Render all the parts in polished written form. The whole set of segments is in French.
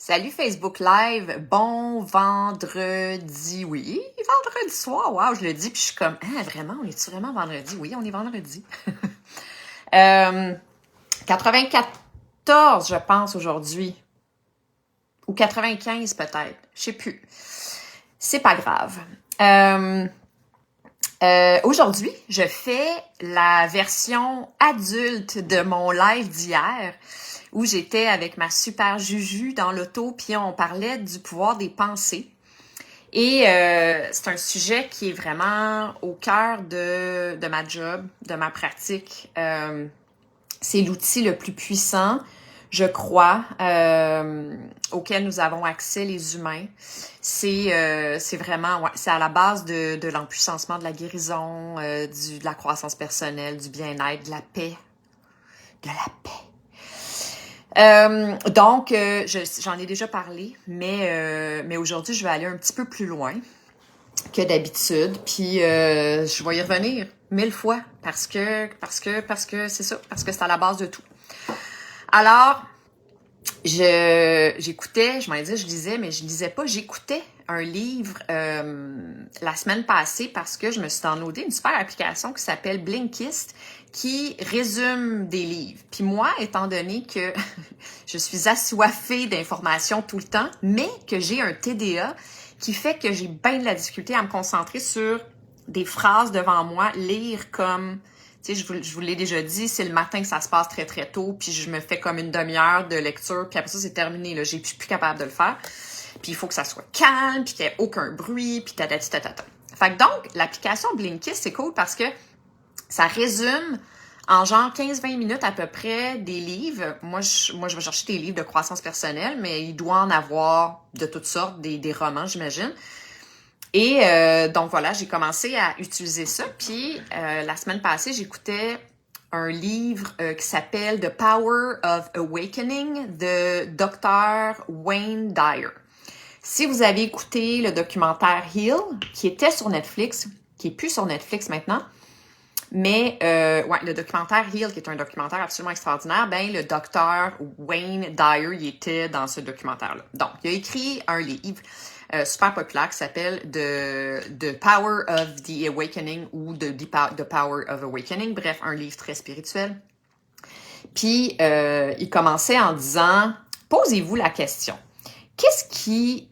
Salut Facebook Live, bon vendredi, oui, vendredi soir, wow, je le dis, puis je suis comme, ah, vraiment, on est-tu vraiment vendredi? Oui, on est vendredi. 94, je pense, aujourd'hui, ou 95 peut-être, je sais plus, c'est pas grave. Aujourd'hui, je fais la version adulte de mon live d'hier, où j'étais avec ma super Juju dans l'auto, puis on parlait du pouvoir des pensées. Et c'est un sujet qui est vraiment au cœur de ma job, de ma pratique. C'est l'outil le plus puissant, je crois, auquel nous avons accès les humains. C'est vraiment, ouais, c'est à la base de l'empuissancement, de la guérison, de la croissance personnelle, du bien-être, de la paix. De la paix. Donc, j'en ai déjà parlé, mais aujourd'hui, je vais aller un petit peu plus loin que d'habitude, puis je vais y revenir 1000 fois parce que c'est ça, parce que c'est à la base de tout. Alors, j'écoutais, je m'en disais, je lisais, mais je lisais pas, j'écoutais un livre la semaine passée parce que je me suis downloadé une super application qui s'appelle Blinkist qui résume des livres. Puis moi, étant donné que je suis assoiffée d'informations tout le temps, mais que j'ai un TDA qui fait que j'ai bien de la difficulté à me concentrer sur des phrases devant moi, lire comme... Tu sais, je vous l'ai déjà dit, c'est le matin que ça se passe très, très tôt, puis je me fais comme une demi-heure de lecture, puis après ça, c'est terminé, là, je suis plus capable de le faire. Puis il faut que ça soit calme, puis qu'il n'y ait aucun bruit, puis tatati tatata. Fait que donc, l'application Blinkist, c'est cool parce que ça résume en genre 15-20 minutes à peu près des livres. Moi, je vais chercher des livres de croissance personnelle, mais il doit en avoir de toutes sortes, des romans, j'imagine. Et donc voilà, j'ai commencé à utiliser ça. Puis la semaine passée, j'écoutais un livre qui s'appelle The Power of Awakening de Dr. Wayne Dyer. Si vous avez écouté le documentaire Heal, qui était sur Netflix, qui est plus sur Netflix maintenant, mais ouais, le documentaire Heal, qui est un documentaire absolument extraordinaire, ben le docteur Wayne Dyer, il était dans ce documentaire-là. Donc, il a écrit un livre super populaire qui s'appelle The Power of the Awakening ou The Power of Awakening. Bref, un livre très spirituel. Puis, il commençait en disant, posez-vous la question, qu'est-ce qui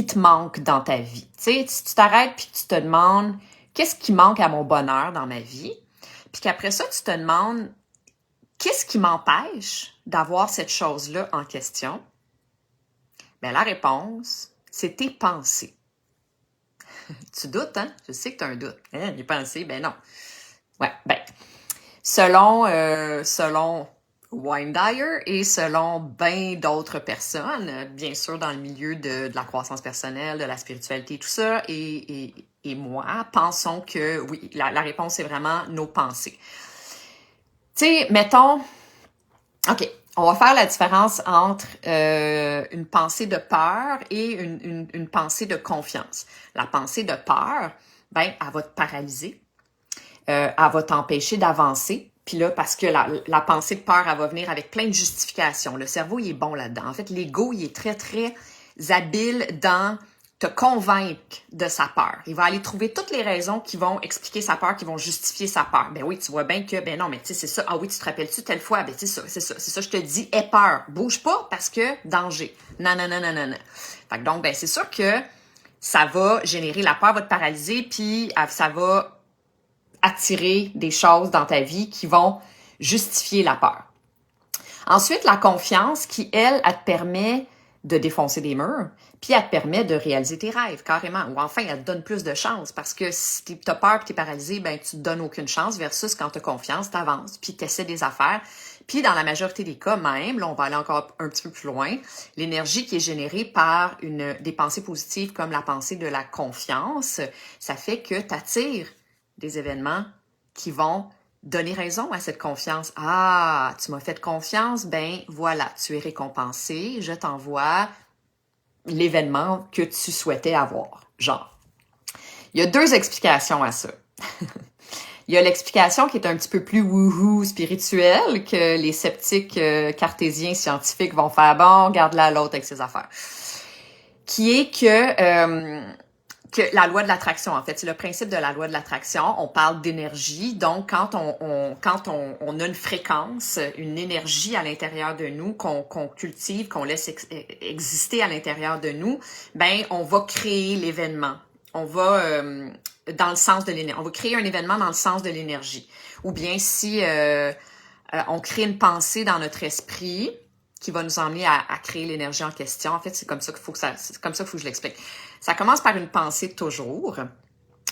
te manque dans ta vie? Tu sais, si tu t'arrêtes puis tu te demandes, qu'est-ce qui manque à mon bonheur dans ma vie? Puis qu'après ça, tu te demandes, qu'est-ce qui m'empêche d'avoir cette chose-là en question? Bien, la réponse, c'est tes pensées. Tu doutes, hein? Je sais que tu as un doute. Hein, les pensées, ben non. Ouais, ben, selon Wayne Dyer et selon bien d'autres personnes, bien sûr dans le milieu de la croissance personnelle, de la spiritualité, tout ça, et moi, pensons que oui, la réponse est vraiment nos pensées. Tu sais, mettons, OK, on va faire la différence entre une pensée de peur et une pensée de confiance. La pensée de peur, ben, elle va te paralyser, elle va t'empêcher d'avancer. Puis là, parce que la pensée de peur, elle va venir avec plein de justifications. Le cerveau, il est bon là-dedans. En fait, l'ego, il est très, très habile dans te convaincre de sa peur. Il va aller trouver toutes les raisons qui vont expliquer sa peur, qui vont justifier sa peur. Ben oui, tu vois bien que, ben non, mais tu sais, c'est ça. Ah oui, tu te rappelles-tu telle fois? Ben c'est ça, je te dis, aie peur. Bouge pas parce que danger. Non. Fait que donc, ben c'est sûr que ça va générer, la peur va te paralyser, puis ça va attirer des choses dans ta vie qui vont justifier la peur. Ensuite, la confiance qui, elle te permet de défoncer des murs, puis elle te permet de réaliser tes rêves, carrément. Ou enfin, elle te donne plus de chance, parce que si t'as peur et t'es paralysé, ben tu te donnes aucune chance, versus quand t'as confiance, t'avances, puis t'essaies des affaires. Puis dans la majorité des cas même, là on va aller encore un petit peu plus loin, l'énergie qui est générée par des pensées positives comme la pensée de la confiance, ça fait que t'attires des événements qui vont donner raison à cette confiance. Ah, tu m'as fait confiance, ben voilà, tu es récompensé, je t'envoie l'événement que tu souhaitais avoir. Genre, il y a deux explications à ça. Il y a l'explication qui est un petit peu plus wouhou spirituelle que les sceptiques cartésiens scientifiques vont faire bon, garde-la à l'autre avec ses affaires. Qui est que la loi de l'attraction, en fait, c'est le principe de la loi de l'attraction. On parle d'énergie, donc quand on a une fréquence, une énergie à l'intérieur de nous qu'on cultive, qu'on laisse exister à l'intérieur de nous, ben on va créer l'événement. On va dans le sens de l'énergie. On va créer un événement dans le sens de l'énergie. Ou bien si on crée une pensée dans notre esprit qui va nous emmener à créer l'énergie en question. En fait, c'est comme ça qu'il faut que je l'explique. Ça commence par une pensée toujours.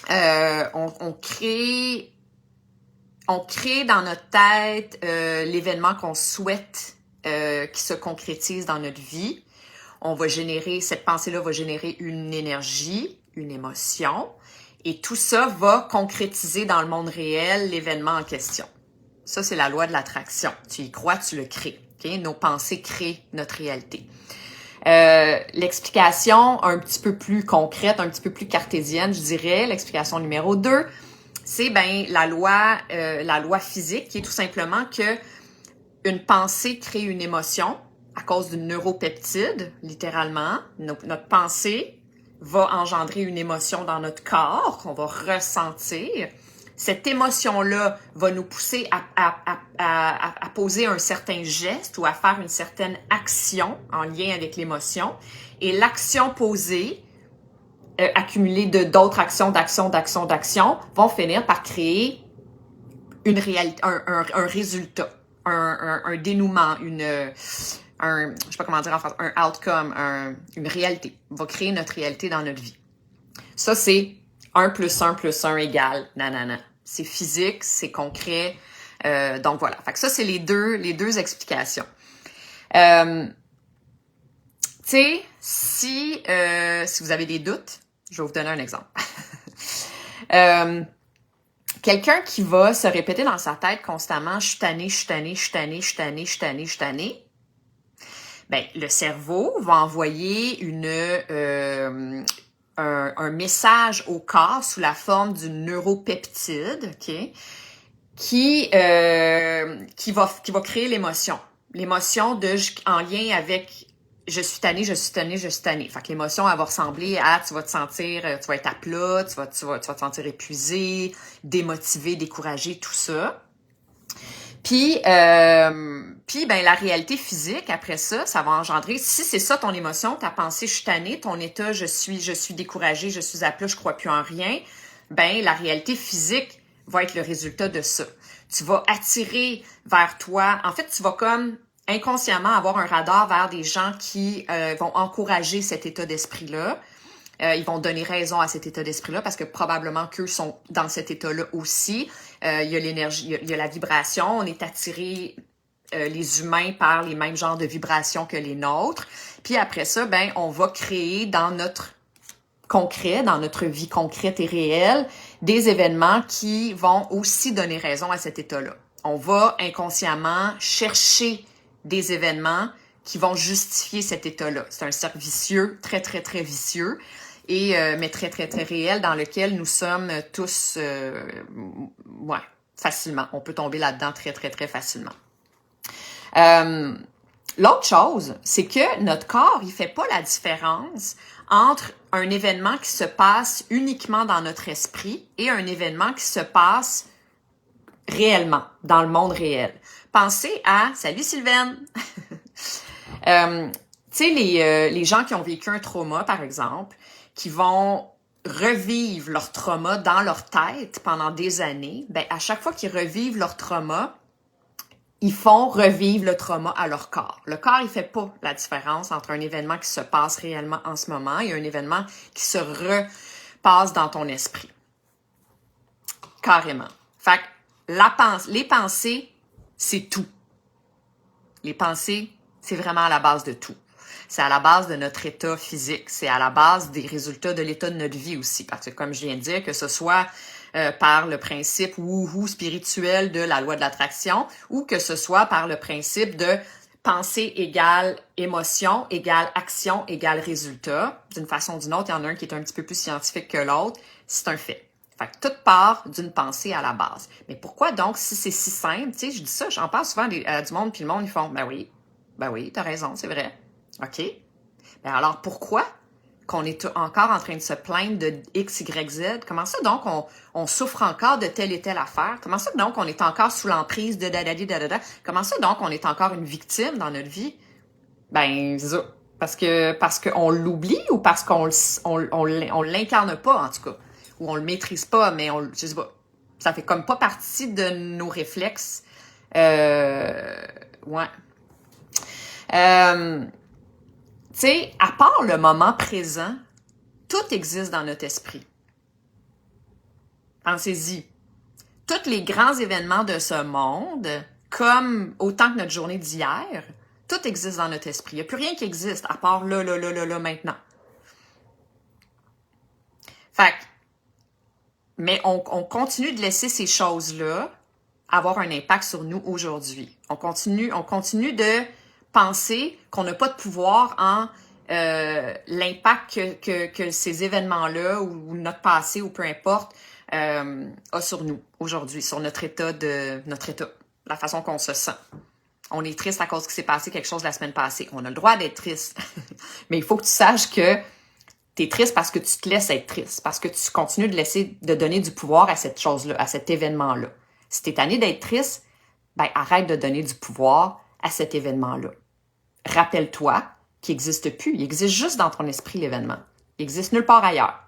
On crée dans notre tête l'événement qu'on souhaite qui se concrétise dans notre vie. Cette pensée-là va générer une énergie, une émotion, et tout ça va concrétiser dans le monde réel l'événement en question. Ça, c'est la loi de l'attraction. Tu y crois, tu le crées. Okay? Nos pensées créent notre réalité. L'explication un petit peu plus concrète, un petit peu plus cartésienne, je dirais, l'explication numéro 2, c'est la loi physique qui est tout simplement que une pensée crée une émotion à cause d'une neuropeptide, littéralement. Notre pensée va engendrer une émotion dans notre corps qu'on va ressentir. Cette émotion-là va nous pousser à poser un certain geste ou à faire une certaine action en lien avec l'émotion. Et l'action posée, accumulée de d'autres actions, d'actions, vont finir par créer une réalité, un résultat, un dénouement, je sais pas comment dire en français, un outcome, une réalité. On va créer notre réalité dans notre vie. Ça, c'est 1 + 1 + 1 égale nanana. C'est physique, c'est concret. Donc voilà. Fait que ça, c'est les deux explications. Tu sais, si vous avez des doutes, je vais vous donner un exemple. Quelqu'un qui va se répéter dans sa tête constamment « je suis tanné, je suis tanné, je suis tanné, je suis tanné, je suis tanné, je suis tanné », ben, le cerveau va envoyer un message au corps sous la forme d'une neuropeptide, OK, qui va créer l'émotion. L'émotion en lien avec je suis tanné, je suis tanné, je suis tanné. Fait que l'émotion, elle va ressembler à tu vas te sentir, tu vas être à plat, tu vas te sentir épuisé, démotivé, découragé, tout ça. Puis la réalité physique, après ça va engendrer, si c'est ça ton émotion, ta pensée, je suis tannée, ton état, je suis découragée, je suis à plat, je crois plus en rien, la réalité physique va être le résultat de ça. Tu vas attirer vers toi, en fait, tu vas comme inconsciemment avoir un radar vers des gens qui vont encourager cet état d'esprit-là. Ils vont donner raison à cet état d'esprit-là parce que probablement qu'eux sont dans cet état-là aussi. Il y a l'énergie, il y a la vibration. On est attiré, les humains, par les mêmes genres de vibrations que les nôtres. Puis après ça, on va créer dans notre concret, dans notre vie concrète et réelle, des événements qui vont aussi donner raison à cet état-là. On va inconsciemment chercher des événements qui vont justifier cet état-là. C'est un cercle vicieux, très, très, très vicieux, mais très, très, très réel, dans lequel nous sommes tous, facilement. On peut tomber là-dedans très, très, très facilement. L'autre chose, c'est que notre corps, il fait pas la différence entre un événement qui se passe uniquement dans notre esprit et un événement qui se passe réellement, dans le monde réel. Pensez à... Salut Sylvaine! Tu sais, les gens qui ont vécu un trauma, par exemple, qui vont revivre leur trauma dans leur tête pendant des années, à chaque fois qu'ils revivent leur trauma, ils font revivre le trauma à leur corps. Le corps, il fait pas la différence entre un événement qui se passe réellement en ce moment et un événement qui se repasse dans ton esprit. Carrément. Fait que les pensées, c'est tout. Les pensées, c'est vraiment à la base de tout. C'est à la base de notre état physique. C'est à la base des résultats de l'état de notre vie aussi. Parce que comme je viens de dire, que ce soit par le principe wouhou spirituel de la loi de l'attraction ou que ce soit par le principe de pensée égale émotion, égale action, égale résultat. D'une façon ou d'une autre, il y en a un qui est un petit peu plus scientifique que l'autre. C'est un fait. Fait que tout part d'une pensée à la base. Mais pourquoi donc, si c'est si simple, tu sais, je dis ça, j'en parle souvent à du monde, puis le monde, ils font, ben oui, t'as raison, c'est vrai. OK. Ben alors, pourquoi qu'on est encore en train de se plaindre de X, Y, Z? Comment ça, donc, on souffre encore de telle et telle affaire? Comment ça, donc, on est encore sous l'emprise de dadadi, dadada? Comment ça, donc, on est encore une victime dans notre vie? Ben, c'est ça. Parce qu'on l'oublie ou parce qu'on l'incarne pas, en tout cas. Ou on le maîtrise pas, mais je sais pas. Ça fait comme pas partie de nos réflexes. Ouais. Tu sais, à part le moment présent, tout existe dans notre esprit. Pensez-y. Tous les grands événements de ce monde, comme autant que notre journée d'hier, tout existe dans notre esprit. Il n'y a plus rien qui existe à part là, maintenant. Fait que, mais on continue de laisser ces choses-là avoir un impact sur nous aujourd'hui. On continue de penser qu'on n'a pas de pouvoir en l'impact que ces événements-là ou notre passé ou peu importe a sur nous aujourd'hui, sur notre état, la façon qu'on se sent. On est triste à cause qu'il s'est passé quelque chose la semaine passée. On a le droit d'être triste. Mais il faut que tu saches que tu es triste parce que tu te laisses être triste, parce que tu continues de donner du pouvoir à cette chose-là, à cet événement-là. Si tu es tanné d'être triste, ben arrête de donner du pouvoir à cet événement-là. Rappelle-toi qu'il n'existe plus. Il existe juste dans ton esprit, l'événement. Il existe nulle part ailleurs.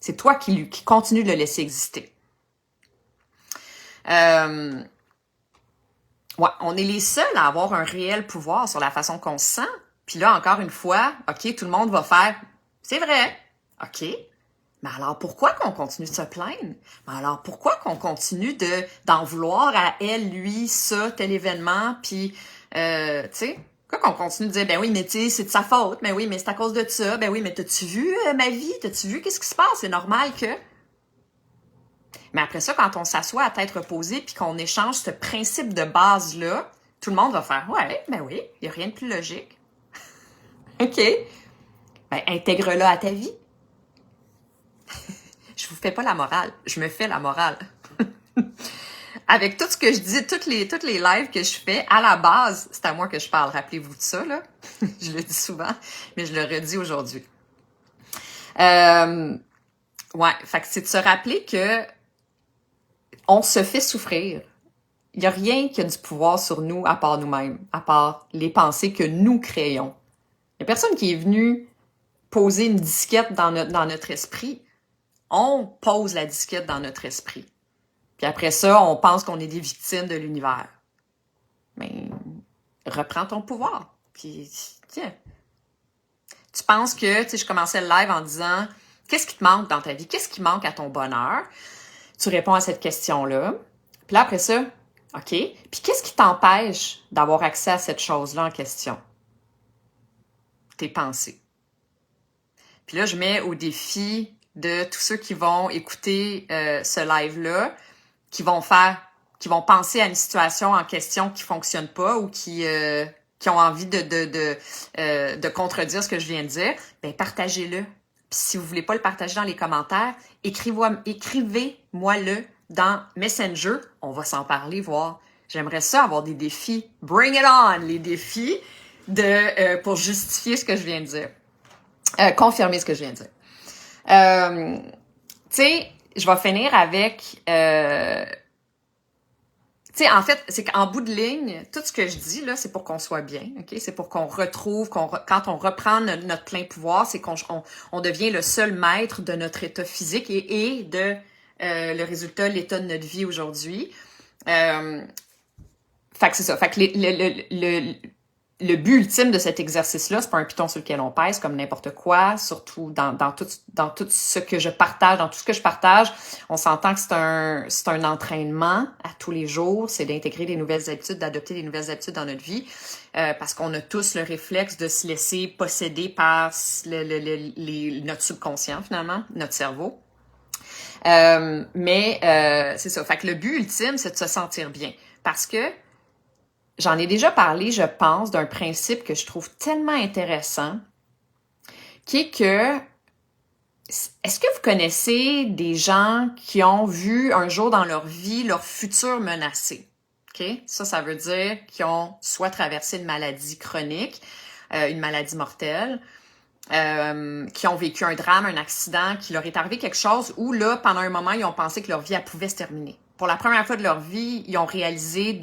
C'est toi qui continue de le laisser exister. Ouais, on est les seuls à avoir un réel pouvoir sur la façon qu'on se sent. Puis là, encore une fois, OK, tout le monde va faire « C'est vrai, OK. Mais alors, pourquoi qu'on continue de se plaindre? Mais alors, pourquoi qu'on continue d'en vouloir à elle, lui, ça, tel événement? Puis, tu sais, pourquoi qu'on continue de dire « Ben oui, mais tu sais, c'est de sa faute. Ben oui, mais c'est à cause de ça. Ben oui, mais t'as-tu vu ma vie? T'as-tu vu qu'est-ce qui se passe? C'est normal que... » Mais après ça, quand on s'assoit à tête reposée puis qu'on échange ce principe de base-là, tout le monde va faire « Ouais, ben oui, il n'y a rien de plus logique. » OK. Ben, intègre-le à ta vie. Je vous fais pas la morale, je me fais la morale. Avec tout ce que je dis, toutes les lives que je fais, à la base, c'est à moi que je parle. Rappelez-vous de ça, là. Je le dis souvent, mais je le redis aujourd'hui. Ouais, fait que c'est de se rappeler que on se fait souffrir. Il n'y a rien qui a du pouvoir sur nous à part nous-mêmes, à part les pensées que nous créons. Il n'y a personne qui est venu poser une disquette dans notre esprit. On pose la disquette dans notre esprit. Puis après ça, on pense qu'on est des victimes de l'univers. Mais reprends ton pouvoir. Puis tiens. Tu penses que, tu sais, je commençais le live en disant, qu'est-ce qui te manque dans ta vie? Qu'est-ce qui manque à ton bonheur? Tu réponds à cette question-là. Puis là, après ça, OK. Puis qu'est-ce qui t'empêche d'avoir accès à cette chose-là en question? Tes pensées. Puis là, je mets au défi de tous ceux qui vont écouter ce live-là, qui vont penser à une situation en question qui fonctionne pas ou qui ont envie de contredire ce que je viens de dire, ben partagez-le. Puis si vous voulez pas le partager dans les commentaires, écrivez-moi-le dans Messenger. On va s'en parler, voir. J'aimerais ça avoir des défis. Bring it on, les défis pour justifier ce que je viens de dire. Confirmer ce que je viens de dire. Tu sais, je vais finir avec... tu sais, en fait, c'est qu'en bout de ligne, tout ce que je dis, là, c'est pour qu'on soit bien, OK? C'est pour qu'on retrouve, quand on reprend notre plein pouvoir, c'est qu'on devient le seul maître de notre état physique et de le résultat, l'état de notre vie aujourd'hui. Fait que c'est ça. Fait que le but ultime de cet exercice-là, c'est pas un piton sur lequel on pèse comme n'importe quoi, surtout dans tout ce que je partage, dans tout ce que je partage, on s'entend que c'est un entraînement à tous les jours, c'est d'intégrer des nouvelles habitudes, d'adopter des nouvelles habitudes dans notre vie, parce qu'on a tous le réflexe de se laisser posséder par notre subconscient finalement, notre cerveau. Mais c'est ça. Fait que le but ultime, c'est de se sentir bien, parce que j'en ai déjà parlé, je pense, d'un principe que je trouve tellement intéressant, qui est que est-ce que vous connaissez des gens qui ont vu un jour dans leur vie leur futur menacé? OK? Ça veut dire qu'ils ont soit traversé une maladie chronique, une maladie mortelle, qui ont vécu un drame, un accident, qu'il leur est arrivé quelque chose où là, pendant un moment, ils ont pensé que leur vie, elle pouvait se terminer. Pour la première fois de leur vie, ils ont réalisé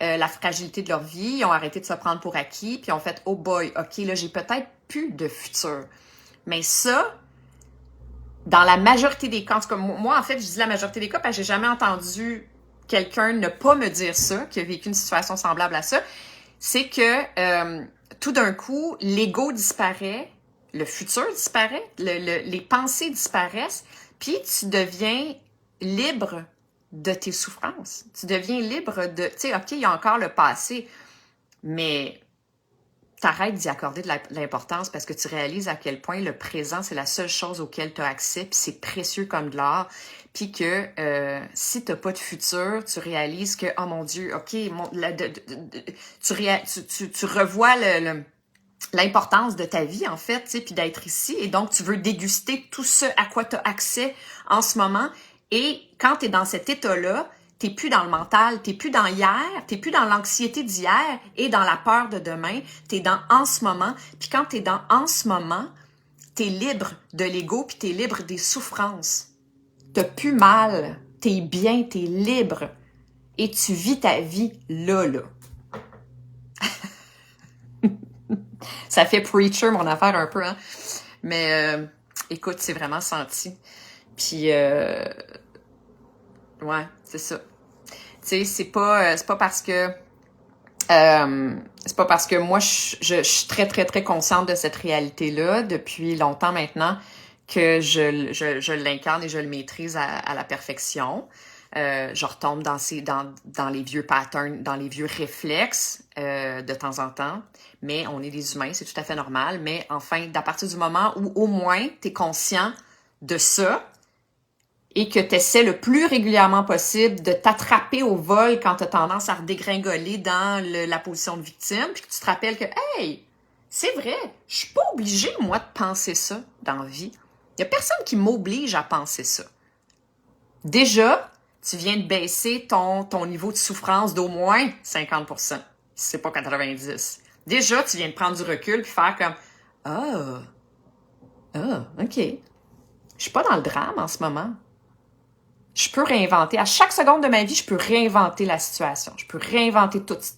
la fragilité de leur vie, ils ont arrêté de se prendre pour acquis, puis ils ont fait « Oh boy, OK, là, j'ai peut-être plus de futur. » Mais ça, dans la majorité des cas, en tout cas, moi, en fait, je dis la majorité des cas parce que j'ai jamais entendu quelqu'un ne pas me dire ça, qui a vécu une situation semblable à ça, c'est que tout d'un coup, l'ego disparaît, le futur disparaît, les pensées disparaissent, puis tu deviens libre de tes souffrances. Tu deviens libre de, tu sais, OK, il y a encore le passé, mais t'arrêtes d'y accorder de l'importance parce que tu réalises à quel point le présent, c'est la seule chose auquel tu as accès, puis c'est précieux comme de l'or, puis que si t'as pas de futur, tu réalises que, oh mon Dieu, OK, tu revois l'importance de ta vie, en fait, tu sais, puis d'être ici, et donc tu veux déguster tout ce à quoi tu as accès en ce moment, et quand tu es dans cet état-là, t'es plus dans le mental, t'es plus dans hier, t'es plus dans l'anxiété d'hier et dans la peur de demain, t'es dans en ce moment. Puis quand t'es dans en ce moment, t'es libre de l'ego puis t'es libre des souffrances. T'as plus mal, t'es bien, t'es libre et tu vis ta vie là. Ça fait preacher mon affaire un peu, hein. Mais écoute, c'est vraiment senti. Puis ouais, c'est ça. Tu sais, c'est pas parce que moi je suis très très très consciente de cette réalité-là depuis longtemps maintenant que je l'incarne et je le maîtrise à la perfection. Je retombe dans les vieux patterns, dans les vieux réflexes de temps en temps, mais on est des humains, c'est tout à fait normal. Mais enfin, à partir du moment où au moins tu es conscient de ça, et que tu essaies le plus régulièrement possible de t'attraper au vol quand tu as tendance à redégringoler dans la position de victime, puis que tu te rappelles que, hey, c'est vrai, je suis pas obligée, moi, de penser ça dans la vie. Il y a personne qui m'oblige à penser ça. Déjà, tu viens de baisser ton niveau de souffrance d'au moins 50%, si c'est pas 90%. Déjà, tu viens de prendre du recul puis faire comme, OK. Je suis pas dans le drame en ce moment. Je peux réinventer. À chaque seconde de ma vie, je peux réinventer la situation. Je peux réinventer tout. Tu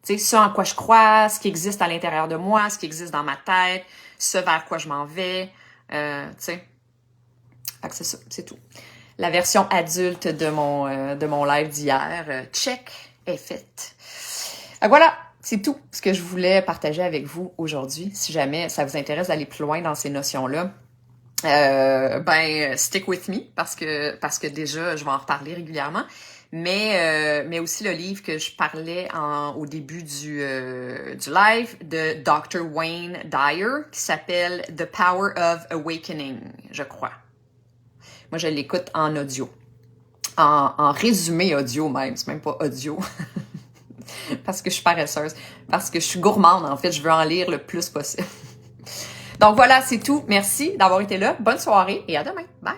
sais, ce en quoi je crois, ce qui existe à l'intérieur de moi, ce qui existe dans ma tête, ce vers quoi je m'en vais. Tu sais. Fait que c'est ça, c'est tout. La version adulte de mon live d'hier, check, est faite. Fait que voilà, c'est tout ce que je voulais partager avec vous aujourd'hui. Si jamais ça vous intéresse d'aller plus loin dans ces notions-là, stick with me parce que déjà je vais en reparler régulièrement, mais aussi le livre que je parlais au début du live de Dr. Wayne Dyer qui s'appelle The Power of Awakening, je crois. Moi je l'écoute en audio, en résumé audio même, c'est même pas audio. Parce que je suis paresseuse, parce que je suis gourmande en fait, je veux en lire le plus possible. Donc voilà, c'est tout. Merci d'avoir été là. Bonne soirée et à demain. Bye!